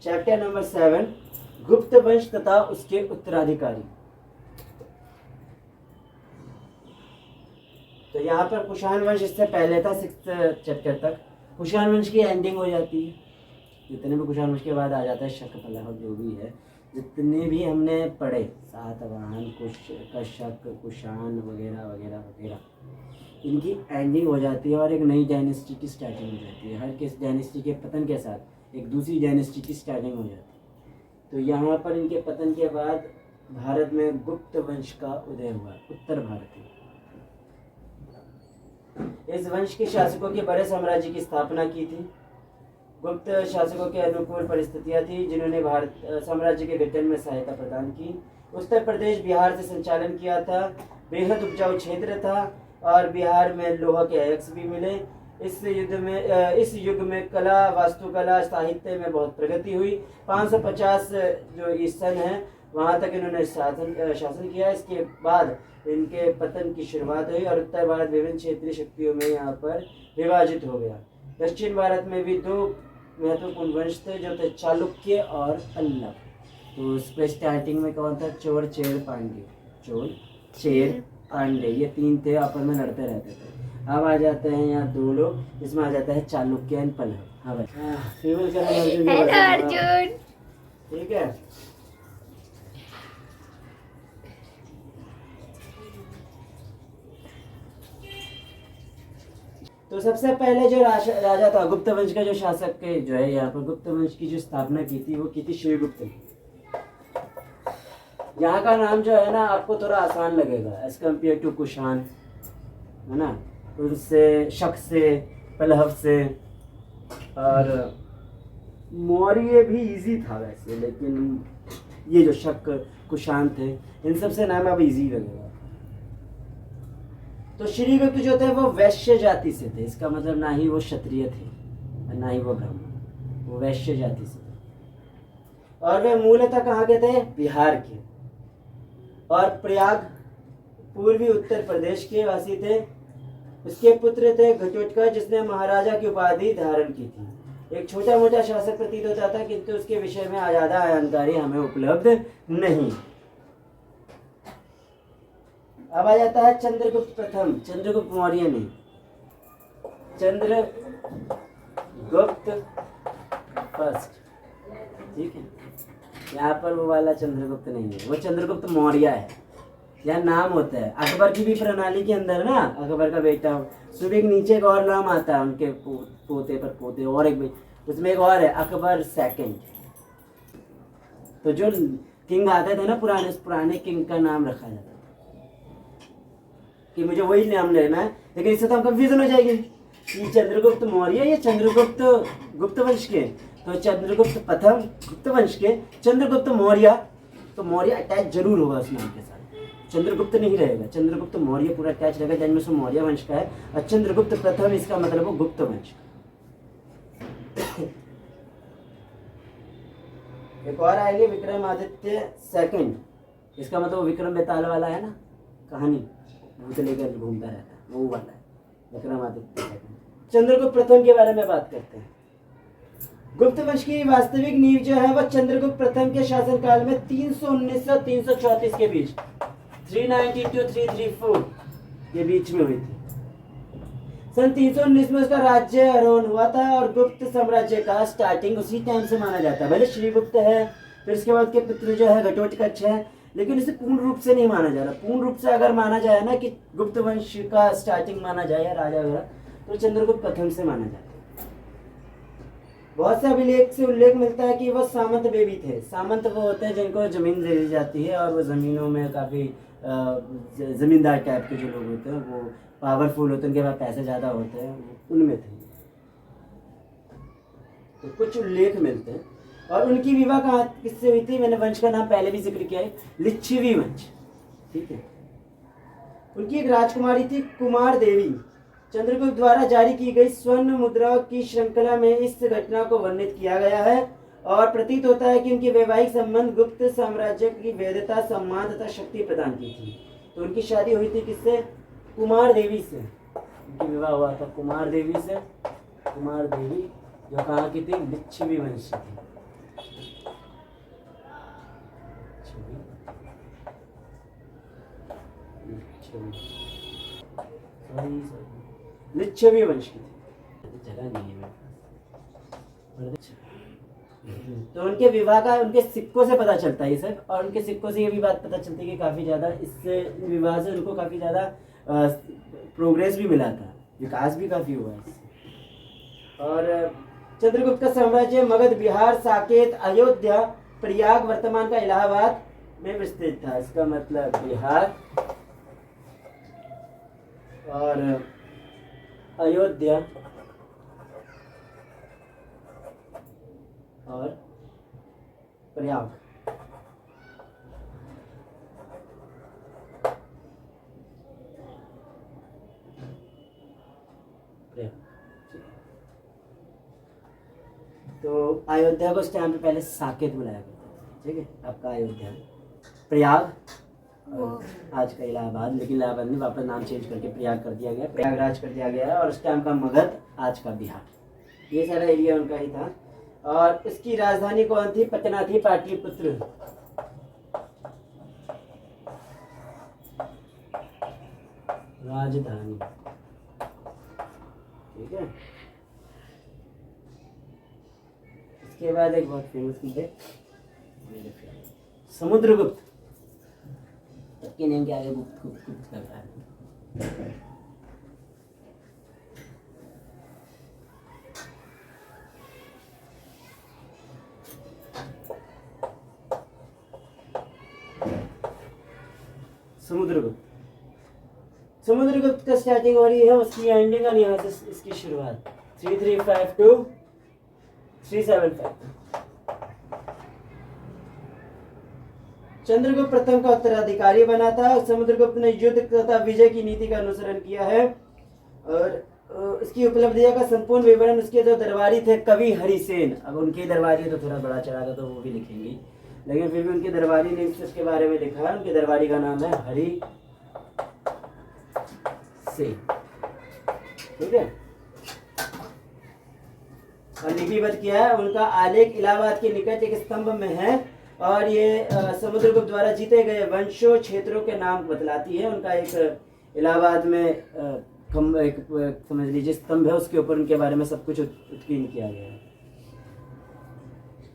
Chapter number 7, गुप्त वंश तथा उसके उत्तराधिकारी। तो यहाँ पर कुषाण वंश इससे पहले था 6th चैप्टर तक। कुषाण वंश की एंडिंग हो जाती है, जितने भी कुषाण वंश के बाद आ जाता है शक पल्लव, जो भी है जितने भी हमने पढ़े, सातवाहन, कशक, कुषाण वगैरह वगैरह वगैरह, इनकी एंडिंग हो जाती है और एक नई डायनेस्टी की स्टार्टिंग हो जाती है। हर किस डायनेस्टी के पतन के साथ एक दूसरी डायनेस्टी की स्टार्टिंग हो जाती है। तो यहाँ पर इनके पतन के बाद भारत में गुप्त वंश का उदय हुआ, उत्तर भारत में। इस वंश के शासकों के बड़े साम्राज्य की स्थापना की थी। गुप्त शासकों के अनुकूल परिस्थितियां थी जिन्होंने भारत साम्राज्य के गठन में सहायता प्रदान की। उत्तर प्रदेश बिहार से संचालन किया था। बेहद उपजाऊ क्षेत्र था और बिहार में लोहा के अयस्क भी मिले। इस युग में कला, वास्तुकला, साहित्य में बहुत प्रगति हुई। 550 जो ईसा सन है वहाँ तक इन्होंने शासन किया। इसके बाद इनके पतन की शुरुआत हुई और उत्तर भारत विभिन्न क्षेत्रीय शक्तियों में यहाँ पर विभाजित हो गया। दक्षिण भारत में भी 2 महत्वपूर्ण वंश थे जो थे चालुक्य और पल्लव। तो उस पर स्टार्टिंग में कौन था? चोल, चेर, पांड्य। चोल, चेर, पांड्य, ये 3 थे, आपस में लड़ते रहते थे। अब आ जाते हैं यहाँ 2 लोग, इसमें आ जाता है चालुक्य एंड पल्लव। हाँ भाई, अर्जुन, ठीक है। तो सबसे पहले जो राजा था गुप्त वंश का, जो शासक के जो है यहाँ पर गुप्त वंश की जो स्थापना की थी वो की थी श्रीगुप्त ने। यहाँ का नाम जो है ना आपको थोड़ा आसान लगेगा एज कम्पेयर टू कुषाण, है ना। उनसे, शक से, पल्लव से, और मौर्य भी इजी था वैसे, लेकिन ये जो शक, कुषाण थे, इन सब से नाम अब इजी लगेगा। तो श्रीगुप्त जो थे वो वैश्य जाति से थे। इसका मतलब ना ही वो क्षत्रिय थे ना ही वो ब्राह्मण, वो वैश्य जाति से थे। और वे मूलतः कहाँ के थे? बिहार के और प्रयाग, पूर्वी उत्तर प्रदेश के वासी थे। उसके पुत्र थे घटोत्कच, जिसने महाराजा की उपाधि धारण की थी। एक छोटा मोटा शासक प्रतीत होता था, किंतु उसके विषय में ज्यादा जानकारी हमें उपलब्ध नहीं। अब आ जाता है चंद्रगुप्त प्रथम, चंद्रगुप्त मौर्य नहीं, चंद्रगुप्त फर्स्ट, ठीक है। यहाँ पर वो वाला चंद्रगुप्त नहीं है, वो चंद्रगुप्त मौर्य है। यह नाम होता है अकबर की भी प्रणाली के अंदर ना, अकबर का बेटा, उसमें एक नीचे एक और नाम आता है उनके पोते पर पोते, और एक उसमें एक और है अकबर सेकंड। तो जो किंग आते थे ना पुराने किंग का नाम रखा जाता था कि मुझे वही नाम लेना है, लेकिन इससे तो हम कंफ्यूजन हो जाएगी कि चंद्रगुप्त मौर्य या चंद्रगुप्त गुप्त वंश के। तो चंद्रगुप्त प्रथम गुप्त वंश के, चंद्रगुप्त मौर्य, तो मौर्य अटैच जरूर होगा उस नाम के साथ, चंद्रगुप्त नहीं रहेगा, चंद्रगुप्त मौर्य पूरा अटैच रहेगा, जन्म से मौर्य वंश का है। और चंद्रगुप्त प्रथम इसका मतलब वो गुप्त वंश। एक और आएंगे विक्रमादित्य सेकंड, इसका मतलब विक्रम बेताल वाला है ना, कहानी भूत लेकर घूमता रहता है, वो वाला है विक्रमादित्य सेकंड। चंद्रगुप्त प्रथम के बारे में बात करते हैं। गुप्त वंश की वास्तविक नींव जो है वह चंद्रगुप्त प्रथम के शासनकाल में 319 से 334 के बीच, 390 to 334 के बीच में हुई थी। सन 319 में उसका राज्य आरोहण हुआ था और गुप्त साम्राज्य का स्टार्टिंग उसी टाइम से माना जाता है। भले श्रीगुप्त है, फिर इसके बाद के पुत्र जो है घटोत्कच है, लेकिन इसे पूर्ण रूप से नहीं माना जा रहा। पूर्ण रूप से अगर माना जाए ना कि गुप्त वंश का स्टार्टिंग माना जाए या राजा वगैरह, तो चंद्रगुप्त प्रथम से माना जाता है। बहुत से अभिलेख से उल्लेख मिलता है कि वह सामंत बेबी थे। सामंत वो होते हैं जिनको जमीन दे दी जाती है और वो जमीनों में काफी जमींदार टाइप के जो लोग होते हैं, वो पावरफुल होते हैं, उनके पास पैसे ज्यादा होते हैं, उनमें थे। तो कुछ उल्लेख मिलते हैं। और उनकी विवाह कहाँ किससे हुई थी? मैंने वंश का नाम पहले भी जिक्र किया है, लिच्छवी वंश, ठीक है। उनकी एक राजकुमारी थी कुमार देवी। चंद्रगुप्त द्वारा जारी की गई स्वर्ण मुद्राओं की श्रृंखला में इस घटना को वर्णित किया गया है और प्रतीत होता है कि उनके वैवाहिक संबंध गुप्त साम्राज्य की वैधता, सम्मान तथा शक्ति प्रदान की थी। तो उनकी शादी हुई थी किससे? कुमार देवी से। उनकी विवाह हुआ था कुमार देवी से। कुमार देवी जो कहाँ की थी? लिच्छवी वंश की। लिच्छवी वंश की थी, जगह नहीं है मेरे पास। तो उनके विवाह का उनके सिक्कों से पता चलता है ये सब, और उनके सिक्कों से ये भी बात पता चलती है कि काफ़ी ज़्यादा इससे विवाह से उनको काफ़ी ज़्यादा प्रोग्रेस भी मिला था, विकास भी काफ़ी हुआ इससे। और चंद्रगुप्त का साम्राज्य मगध, बिहार, साकेत, अयोध्या, प्रयाग, वर्तमान का इलाहाबाद में विस्तृत था। इसका मतलब बिहार और अयोध्या और प्रयाग। तो अयोध्या को उस टाइम पे पहले साकेत बुलाया करता था, ठीक है, आपका अयोध्या। प्रयाग आज का इलाहाबाद, लेकिन इलाहाबाद ने वापस नाम चेंज करके प्रयाग कर दिया गया, प्रयागराज कर दिया गया है। और उस टाइम का मगध, आज का बिहार, ये सारा एरिया उनका ही था। और इसकी राजधानी कौन थी? पटना थी, पाटलिपुत्र। राजधानी, ठीक है। इसके बाद एक बहुत फेमस चीज है समुद्रगुप्त। सबके नेम के आगे गुप्त गुप्त गुप्त लगा है। समुद्रगुप्त, समुद्रगुप्त का स्टार्टिंग हो रही है, उसकी एंडिंग और यहाँ से इसकी शुरुआत 335 to 375। चंद्रगुप्त प्रथम का उत्तराधिकारी बना था। समुद्रगुप्त ने युद्ध तथा विजय की नीति का अनुसरण किया है। और इसकी उपलब्धियों का संपूर्ण विवरण उसके जो दरबारी थे कवि हरिसेन, अब उनके दरबारी तो थोड़ा बड़ा चढ़ा था तो वो भी लिखेंगे, लेकिन फिर भी उनके दरबारी ने इसके बारे में लिखा है। उनके दरबारी का नाम है हरि सेन, ठीक है। और लिपिबद्ध किया है। उनका आलेख इलाहाबाद के निकट एक स्तंभ में है, और ये समुद्रगुप्त द्वारा जीते गए वंशों क्षेत्रों के नाम बतलाती है। उनका एक इलाहाबाद में एक समझ लीजिए स्तंभ है, उसके ऊपर उनके बारे में सब कुछ उत्कीर्ण किया गया है,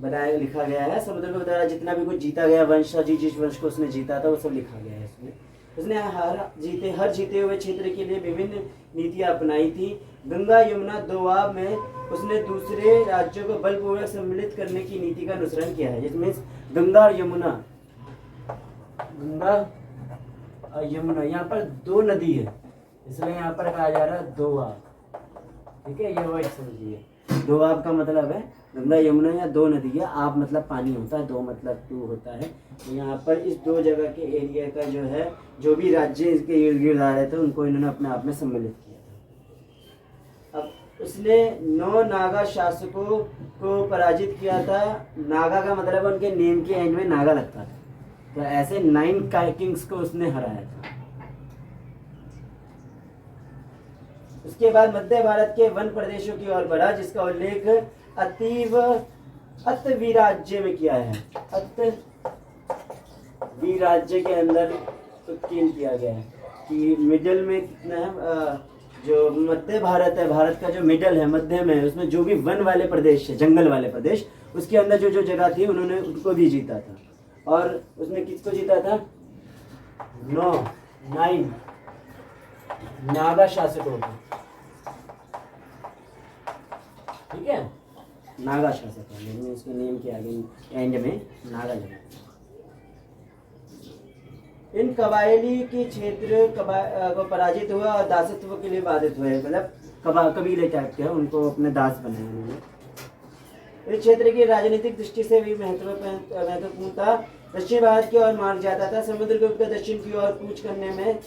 बनाया लिखा गया है। समुद्रगुप्त द्वारा जितना भी कुछ जीता गया वंश, जिस वंश को उसने जीता था वो सब लिखा गया है इसमें। उसने हर जीते हुए क्षेत्र के लिए विभिन्न नीतियां अपनाई थी। गंगा यमुना दोआब में उसने दूसरे राज्यों को बलपूर्वक सम्मिलित करने की नीति का अनुसरण किया है, जिसमें गंगा और यमुना, गंगा और यमुना, यहाँ पर दो नदी है इसलिए यहाँ पर कहा जा रहा है दोआब, ठीक है। ये वर्ड समझिए, दोआब का मतलब है गंगा यमुना या दो नदी है। आप मतलब पानी होता है, दो मतलब टू होता है। तो यहाँ पर इस दो जगह के एरिया का जो है, जो भी राज्य इसके इर्द गिर्द आ रहे थे उनको इन्होंने अपने आप में सम्मिलित किया था। अब उसने 9 नागा शासकों को पराजित किया था। नागा का मतलब उनके नेम के एंड में नागा लगता था, तो ऐसे 9 किंग्स को उसने हराया था। उसके बाद मध्य भारत के वन प्रदेशों की ओर बढ़ा, जिसका उल्लेख अतीव अतविराज्य में किया है। अतविराज्य के अंदर उत्कीर्ण किया गया है कि मिडल में कितना है, जो मध्य भारत है, भारत का जो मिडल है, मध्य में, उसमें जो भी वन वाले प्रदेश है, जंगल वाले प्रदेश, उसके अंदर जो जो जगह थी उन्होंने उनको भी जीता था। और उसने किसको जीता था? 9 नागा शासकों को, ठीक है, नागा शासक है, लेकिन इसके नेम के आगे एंड में नागा लगा। इन कबायली के क्षेत्र को पराजित हुआ और दासत्व के लिए बाधित हुए, मतलब कबीले टाइप के हैं, उनको अपने दास बनाए उन्होंने। इस क्षेत्र की राजनीतिक दृष्टि से भी महत्वपूर्ण था। दक्षिण भारत की ओर मार्ग जाता था। समुद्रगुप्त दक्षिण की ओर कूच करने में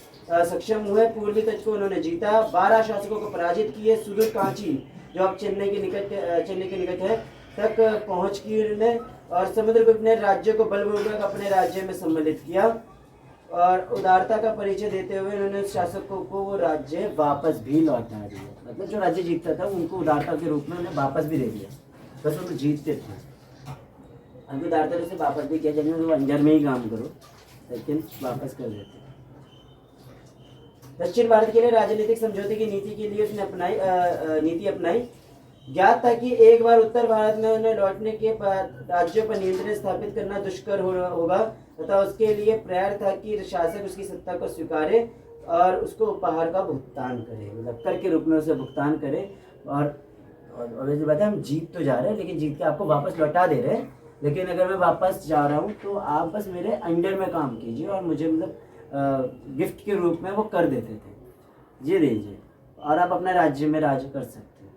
सक्षम हुए। पूर्वी तट को उन्होंने जीता, 12 शासकों को पराजित किए। सुदूर कांची, जो अब चेन्नई के निकट है, तक पहुंच की उन्होंने। और समुद्रगुप्त ने राज्य को बलपूर्वक अपने राज्य में सम्मिलित किया और उदारता का परिचय देते हुए उन्होंने शासकों को वो राज्य वापस भी लौटा दिया। मतलब जो राज्य जीतता था उनको उदारता के रूप में उन्हें वापस भी दे दिया, बस वो जीतते थे। अभी दारदारी से वापस भी किया जाने तो अंजार में ही काम करो, लेकिन वापस कर देते। दक्षिण भारत के लिए राजनीतिक समझौते की नीति के लिए उसने नीति अपनाई। ज्ञात था कि एक बार उत्तर भारत में उन्हें लौटने के बाद राज्यों पर नियंत्रण स्थापित करना दुष्कर होगा तथा उसके लिए प्रयास था कि शासक उसकी सत्ता को स्वीकारे और उसको उपहार का भुगतान करे, मतलब कर के रूप में उसे भुगतान करे। और जैसे बताया हम जीत तो जा रहे हैं, लेकिन जीत के आपको वापस लौटा दे रहे हैं, लेकिन अगर मैं वापस जा रहा हूँ तो आप बस मेरे अंडर में काम कीजिए और मुझे मतलब गिफ्ट के रूप में वो कर देते थे, ये दीजिए और आप अपने राज्य में राज कर सकते हो,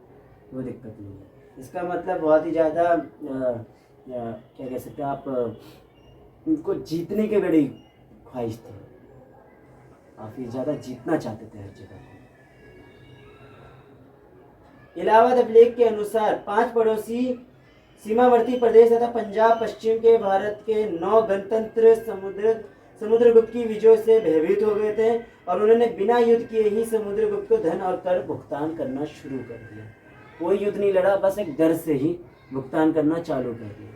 वो दिक्कत नहीं है। इसका मतलब बहुत ही ज़्यादा क्या कह सकते हैं आप, उनको जीतने की बड़ी ख्वाहिश थी, काफ़ी ज़्यादा जीतना चाहते थे हर जगह। इलाहाबाद अभिलेख के अनुसार 5 पड़ोसी सीमावर्ती प्रदेश तथा पंजाब पश्चिम के भारत के 9 गणतंत्र समुद्रगुप्त की विजय से भयभीत हो गए थे और उन्होंने बिना युद्ध किए ही समुद्रगुप्त को धन और कर भुगतान करना शुरू कर दिया। कोई युद्ध नहीं लड़ा, बस एक डर से ही भुगतान करना चालू कर दिया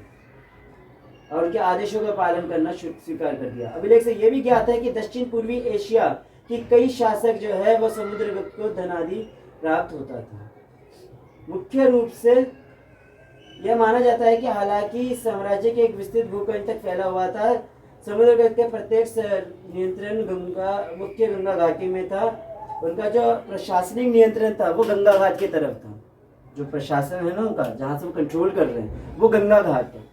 और उनके आदेशों का पालन करना स्वीकार कर दिया। अभिलेख से यह भी ज्ञात है कि दक्षिण पूर्वी एशिया की कई शासक जो है वो समुद्रगुप्त को धन आदि प्राप्त होता था। मुख्य रूप से यह माना जाता है कि हालांकि साम्राज्य के एक विस्तृत भूखंड तक फैला हुआ था, समुद्रगुप्त के प्रत्येक नियंत्रण मुख्य गंगा घाटी में था। उनका जो प्रशासनिक नियंत्रण था वो गंगा घाट की तरफ था। जो प्रशासन है ना उनका, जहाँ से वो कंट्रोल कर रहे हैं, वो गंगा घाट है।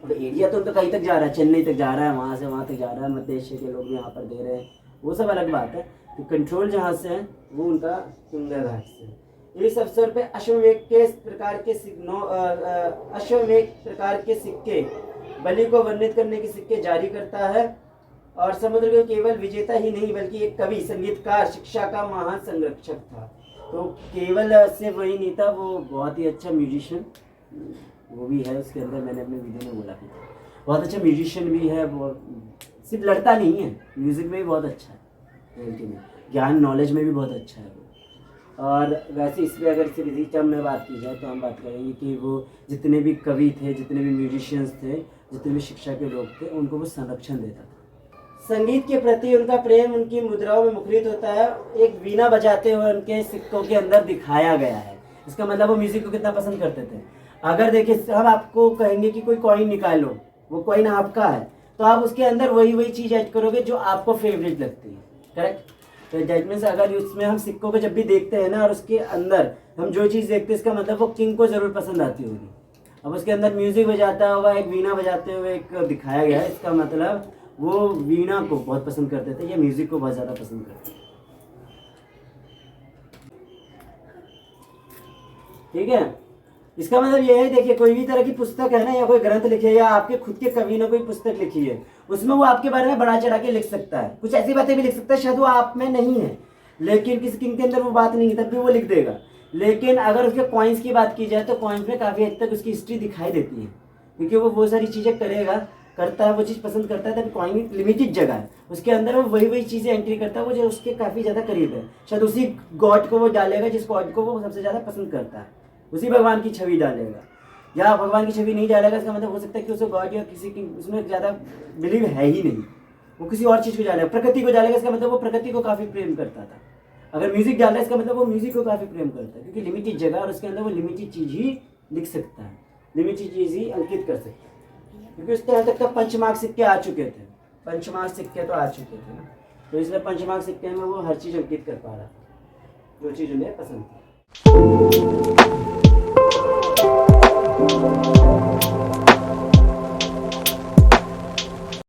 और एरिया तो उनका कहीं तक जा रहा है, चेन्नई तक जा रहा है, वहाँ से वहाँ तक जा रहा है, मध्य एशिया के लोग भी यहाँ पर दे रहे हैं, वो सब अलग बात है। तो कंट्रोल जहाँ से है वो उनका गंगा घाट से है। इस अवसर पे अश्वमेध प्रकार के सिक्के बलि को वर्णित करने के सिक्के जारी करता है। और समुद्र को केवल विजेता ही नहीं बल्कि एक कवि, संगीतकार, शिक्षा का महान संरक्षक था। तो केवल सिर्फ वही नहीं था, वो बहुत ही अच्छा म्यूजिशियन वो भी है। उसके अंदर मैंने अपने वीडियो में बोला भी था, बहुत अच्छा म्यूजिशियन भी है। वो सिर्फ लड़ता नहीं है, म्यूजिक में भी बहुत अच्छा है, ज्ञान नॉलेज में भी बहुत अच्छा है। और वैसे इसमें अगर सिर्फ में बात की जाए तो हम बात करेंगे कि वो जितने भी कवि थे, जितने भी म्यूजिशियंस थे, जितने भी शिक्षा के लोग थे, उनको वो संरक्षण देता था। संगीत के प्रति उनका प्रेम उनकी मुद्राओं में मुखरित होता है। एक वीणा बजाते हुए उनके सिक्कों के अंदर दिखाया गया है। इसका मतलब वो म्यूजिक को कितना पसंद करते थे। अगर देखिए हम आपको कहेंगे कि कोई कॉइन निकालो, वो कॉइन आपका है, तो आप उसके अंदर वही चीज़ ऐड करोगे जो आपको फेवरेट लगती है, करेक्ट। तो दैट मीन्स अगर उसमें हम सिक्कों को जब भी देखते हैं ना और उसके अंदर हम जो चीज़ देखते हैं, इसका मतलब वो किंग को ज़रूर पसंद आती होगी। अब उसके अंदर म्यूजिक बजाता हुआ एक वीणा बजाते हुए एक दिखाया गया है, इसका मतलब वो वीणा को बहुत पसंद करते थे या म्यूजिक को बहुत ज़्यादा पसंद करते थे। ठीक है, इसका मतलब यह है, देखिए कोई भी तरह की पुस्तक है ना, या कोई ग्रंथ लिखे या आपके खुद के कवि ने कोई पुस्तक लिखी है, उसमें वो आपके बारे में बढ़ा चढ़ा के लिख सकता है। कुछ ऐसी बातें भी लिख सकता है शायद वो आप में नहीं है, लेकिन किसी किंग के अंदर वो बात नहीं है, तब भी वो लिख देगा। लेकिन अगर उसके कॉइन्स की बात की जाए तो कॉइन्स में काफ़ी हद तक उसकी हिस्ट्री दिखाई देती है, क्योंकि वो बहुत सारी चीज़ें करता है, वो चीज़ पसंद करता है। तब कॉइन लिमिटेड जगह है, उसके अंदर वो वही चीज़ें एंट्री करता है वो जो उसके काफ़ी ज़्यादा करीब है। शायद उसी गॉड को वो डालेगा जिस गॉड को वो सबसे ज़्यादा पसंद करता है, उसी भगवान की छवि डालेगा। या भगवान की छवि नहीं डालेगा, इसका मतलब हो सकता है कि उसे गॉड या किसी की उसमें ज़्यादा बिलीव है ही नहीं, वो किसी और चीज़ को डालेगा। प्रकृति को डालेगा, इसका मतलब वो प्रकृति को काफ़ी प्रेम करता था। अगर म्यूजिक डाल रहा है, इसका मतलब वो म्यूजिक को काफ़ी प्रेम करता है, क्योंकि लिमिटेड जगह और उसके अंदर वो लिमिटेड चीज़ ही लिख सकता है, लिमिटेड चीज़ ही अंकित कर सकता है। क्योंकि उस तरह तक का पंचमार्क सिक्के आ चुके थे, पंचमार्क सिक्के तो आ चुके थे ना, तो इसलिए पंचमार्क सिक्के में वो हर चीज़ अंकित कर पा रहा था, जो चीज़ उन्हें पसंद थी।